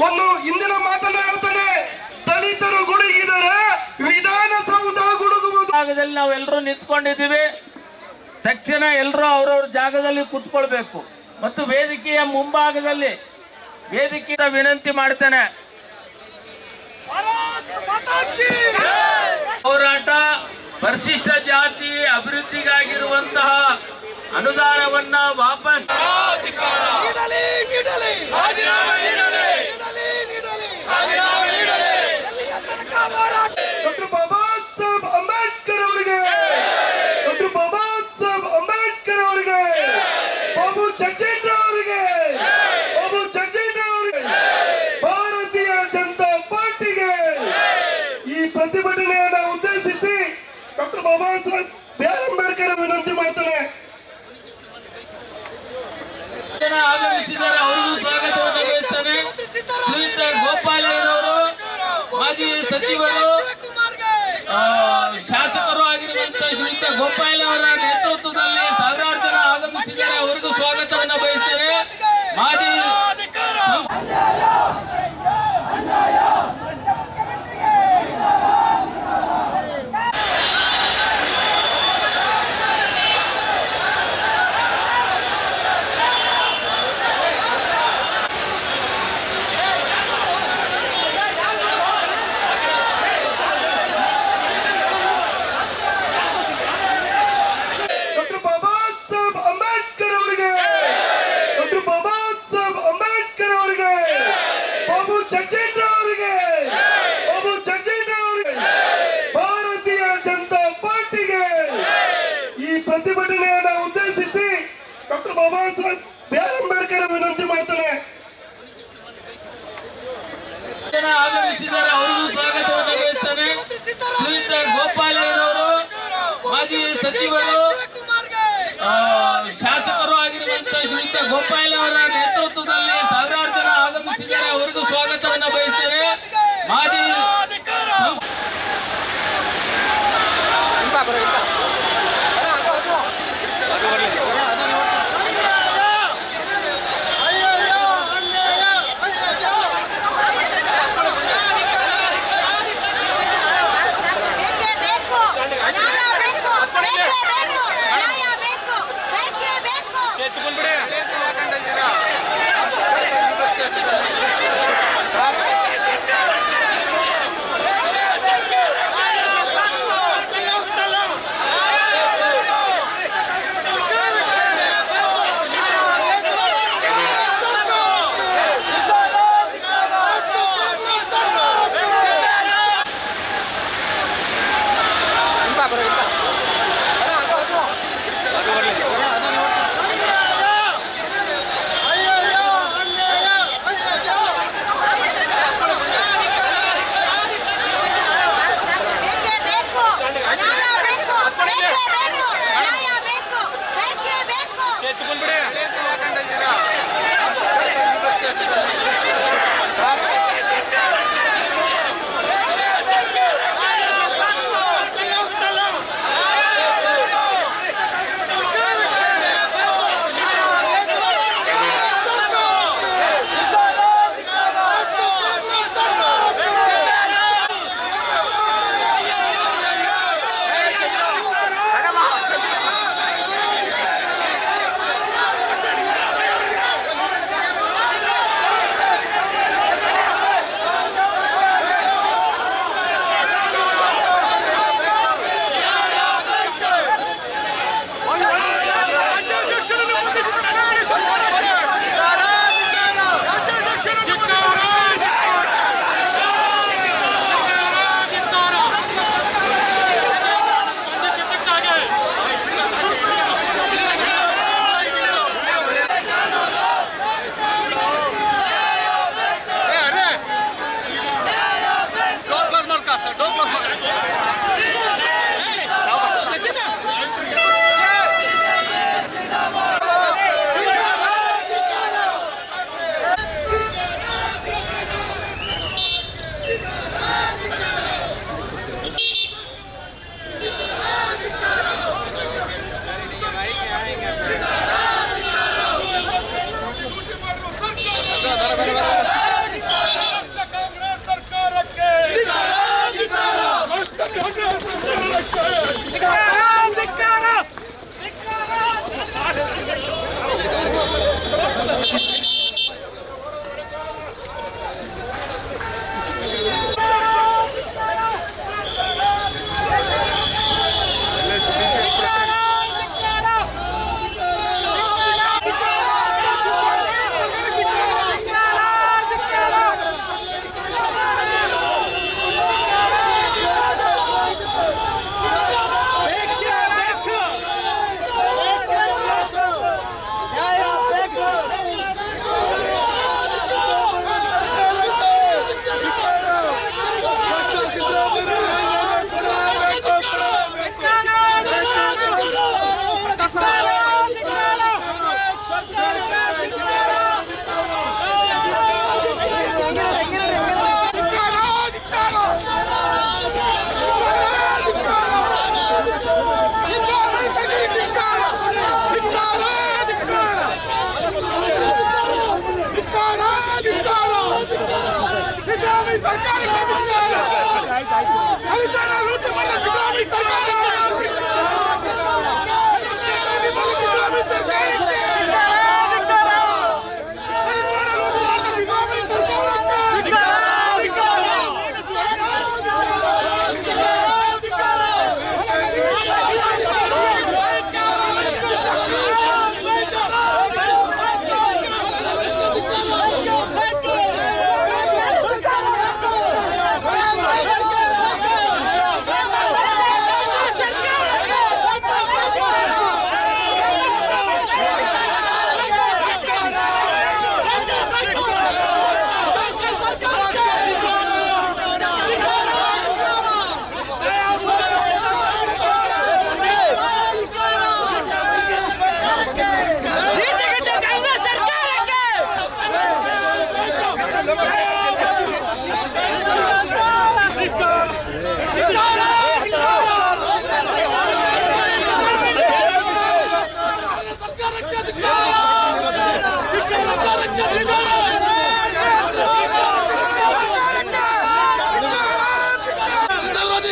ಒಂದು ಇಂದಿನ ಮಾತನ್ನ ಹೇಳ್ತಾನೆ, ದಲಿತರು ಗುಡುಗಿದರೆ ವಿಧಾನಸೌಧ ಗುಡುಗುವುದು. ಜಾಗದಲ್ಲಿ ನಾವೆಲ್ಲರೂ ನಿಂತ್ಕೊಂಡಿದ್ದೀವಿ. ತಕ್ಷಣ ಎಲ್ಲರೂ ಅವ್ರವ್ರ ಜಾಗದಲ್ಲಿ ಕೂತ್ಕೊಳ್ಬೇಕು ಮತ್ತು ವೇದಿಕೆಯ ಮುಂಭಾಗದಲ್ಲಿ ವೇದಿಕೆಯ ವಿನಂತಿ ಮಾಡ್ತೇನೆ. ಹೋರಾಟ ಪರಿಶಿಷ್ಟ ಜಾತಿ ಅಭಿವೃದ್ಧಿಗಾಗಿರುವಂತಹ ಅನುದಾನವನ್ನ ವಾಪಸ್ ಡಾಕ್ಟರ್ ಬಾಬಾ ಸಾಹೇಬ್ ಅಂಬೇಡ್ಕರ್ ಅವರಿಗೆ, ಡಾಕ್ಟರ್ ಬಾಬಾ ಸಾಹೇಬ್ ಅಂಬೇಡ್ಕರ್ ಅವರಿಗೆ, ಬಾಬು ಜಗಜೀವನ್ ಅವರಿಗೆ, ಬಾಬು ಜಗಜೀವನ್ ಅವರಿಗೆ, ಭಾರತೀಯ ಜನತಾ ಪಾರ್ಟಿಗೆ ಈ ಪ್ರತಿಭಟನೆಯನ್ನು ಉದ್ದೇಶಿಸಿ ಡಾಕ್ಟರ್ ಬಾಬಾ ಸಾಹೇಬ್ ಅಂಬೇಡ್ಕರ್ ವಿನಂತಿ ಮಾಡ್ತಾರೆ. ಆಗಮಿಸಿದ್ದಾರೆ, ಅವರಿಗೂ ಸ್ವಾಗತವನ್ನು ಬಯಸ್ತೇನೆ. ಶ್ರೀಯುತ ಗೋಪಾಲಯ್ಯನವರು ಮಾಜಿ ಸಚಿವರು ಶಾಸಕರು ಆಗಿರುವಂತಹ ಶ್ರೀಯುತ ಗೋಪಾಲ್ ಅವರ ನೇತೃತ್ವದಲ್ಲಿ ಸಾವಿರಾರು ಜನ ಆಗಮಿಸಿದ್ದಾರೆ, ಅವರಿಗೂ ಸ್ವಾಗತವನ್ನು ಬಯಸ್ತೇನೆ. ಮಾಜಿ ಪ್ರತಿಭಟನೆಯನ್ನು ಉದ್ದೇಶಿಸಿ ಡಾಕ್ಟರ್ ಬಾಬಾ ಸಾಹೇಬ್ ಅಂಬೇಡ್ಕರ್ ವಿನಂತಿ ಮಾಡ್ತಾರೆ. ಆಗಮಿಸಿದ್ದಾರೆ, ಅವರಿಗೂ ಸ್ವಾಗತವನ್ನು ಬಯಸ್ತೇನೆ. ಶ್ರೀಯುತ ಗೋಪಾಲಯ್ಯನವರು ಮಾಜಿ ಸಚಿವರು ಶಾಸಕರು ಆಗಿರುವಂತಹ ಶ್ರೀಯುತ ಗೋಪಾಲ್ ಅವರ ನೇತೃತ್ವದಲ್ಲಿ ಸಾವಿರಾರು ಜನ ಆಗಮಿಸಿದ್ದಾರೆ, ಅವರಿಗೂ ಸ್ವಾಗತವನ್ನು ಬಯಸ್ತೇನೆ. ಮಾಜಿ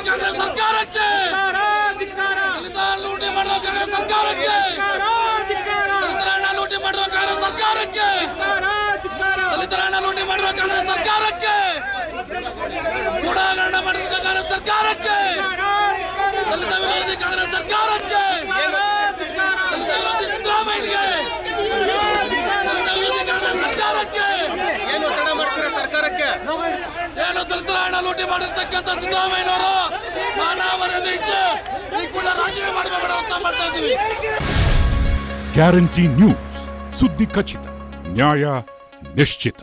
ಕಾಂಗ್ರೆಸ್ ಸರ್ಕಾರಕ್ಕೆ ಲೂಟಿ ಮಾಡುವ ಕಾಂಗ್ರೆಸ್ ಸರ್ಕಾರಕ್ಕೆ ದಲಿತರನ್ನ ಲೂಟಿ ಮಾಡುವ ಕಾಂಗ್ರೆಸ್ ಸರ್ಕಾರಕ್ಕೆ ದಲಿತರನ್ನ ಲೂಟಿ ಮಾಡುವ ಕಾಂಗ್ರೆಸ್ ಸರ್ಕಾರಕ್ಕೆ ಗೂಢಾಗರಣ ಮಾಡಿದ ಕಾಂಗ್ರೆಸ್ ಸರ್ಕಾರಕ್ಕೆ ದಲಿತ ವಿರೋಧಿ ಕಾಂಗ್ರೆಸ್ ಸರ್ಕಾರಕ್ಕೆ ದಲಿತ ವಿರೋಧಿ ಸಿದ್ದರಾಮಯ್ಯಗೆ ದಲಿತ ವಿರೋಧಿ ಕಾಂಗ್ರೆಸ್ ಸರ್ಕಾರಕ್ಕೆ ಏನು ತಡ ಮಾಡ್ತೀರಾ ಸರ್ಕಾರಕ್ಕೆ? ಏನು ದಲಿತರ ಹಣ ಲೂಟಿ ಮಾಡಿರ್ತಕ್ಕಂಥ ಸಿದ್ದರಾಮಯ್ಯನವರು ಮಾನವರದೇ ಇದ್ರೆ ಈ ಕೂಡ ರಾಜೀನಾಮೆ ಮಾಡಬೇಡ ಅಂತ ಮಾಡ್ತಾ ಇದ್ದೀವಿ. ಗ್ಯಾರಂಟಿ ನ್ಯೂಸ್, ಸುದ್ದಿ ಖಚಿತ, ನ್ಯಾಯ ನಿಶ್ಚಿತ.